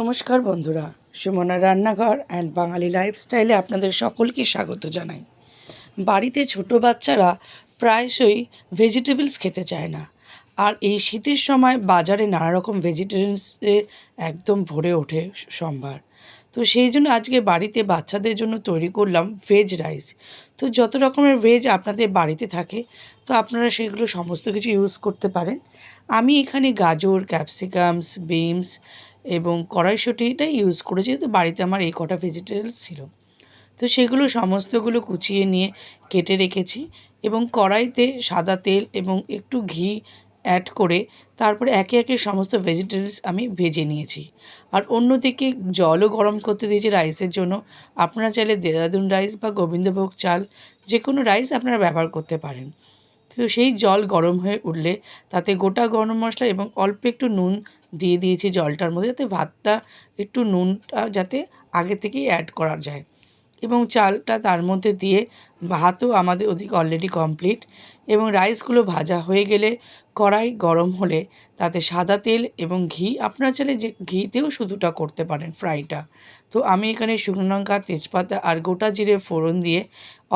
নমস্কার বন্ধুরা, সুমনা রান্নাঘর অ্যান্ড বাঙালি লাইফস্টাইলে আপনাদের সকলকে স্বাগত জানাই। বাড়িতে ছোট বাচ্চারা প্রায়শই ভেজিটেবলস খেতে চায় না, আর এই শীতের সময় বাজারে নানা রকম ভেজিটেবলসে একদম ভরে ওঠে সম্ভার। তো সেই জন্য আজকে বাড়িতে বাচ্চাদের জন্য তৈরি করলাম ভেজ রাইস। তো যত রকমের ভেজ আপনাদের বাড়িতে থাকে, তো আপনারা সেগুলো সমস্ত কিছু ইউজ করতে পারেন। আমি এখানে গাজর, ক্যাপসিকামস, বিনস এবং কড়াইশুঁটিটাই ইউজ করেছি, তো বাড়িতে আমার এই কটা ভেজিটেবলস ছিল। তো সেগুলো সমস্তগুলো কুচিয়ে নিয়ে কেটে রেখেছি এবং কড়াইতে সাদা তেল এবং একটু ঘি অ্যাড করে তারপরে একে একে সমস্ত ভেজিটেবলস আমি ভেজে নিয়েছি। আর অন্যদিকে জলও গরম করতে দিয়েছি রাইসের জন্য। আপনারা চাইলে দেরাদুন রাইস বা গোবিন্দভোগ চাল যে কোনো রাইস আপনারা ব্যবহার করতে পারেন। তো সেই জল গরম হয়ে উঠলে তাতে গোটা গরম মশলা এবং অল্প একটু নুন দিয়ে দিয়েছি জলটার মধ্যে, যাতে ভাতটা একটু নুনটা যাতে আগে থেকেই অ্যাড করা যায়। এবং চালটা তার মধ্যে দিয়ে ভাতও আমাদের ওদিকে অলরেডি কমপ্লিট। এবং রাইসগুলো ভাজা হয়ে গেলে কড়াই গরম হলে তাতে সাদা তেল এবং ঘি, আপনারা চাইলে যে ঘিতেও শুধুটা করতে পারেন ফ্রাইটা। তো আমি এখানে শুকনো লঙ্কা, তেজপাতা আর গোটা জিরে ফোড়ন দিয়ে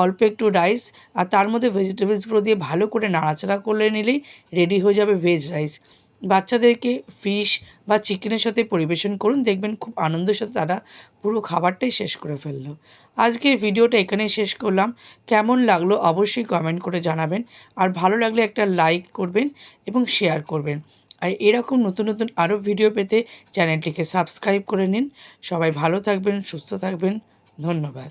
অল্প একটু রাইস আর তার মধ্যে ভেজিটেবলসগুলো দিয়ে ভালো করে নাড়াচাড়া করে নিলেই রেডি হয়ে যাবে ভেজ রাইস। বাচ্চাদেরকে ফিশ বা চিকেনের সাথে পরিবেশন করুন, দেখবেন খুব আনন্দের সাথে তারা পুরো খাবারটাই শেষ করে ফেললো। আজকের ভিডিওটা এখানেই শেষ করলাম। কেমন লাগলো অবশ্যই কমেন্ট করে জানাবেন, আর ভালো লাগলে একটা লাইক করবেন এবং শেয়ার করবেন। আর এরকম নতুন নতুন আরও ভিডিও পেতে চ্যানেলটিকে সাবস্ক্রাইব করে নিন। সবাই ভালো থাকবেন, সুস্থ থাকবেন। ধন্যবাদ।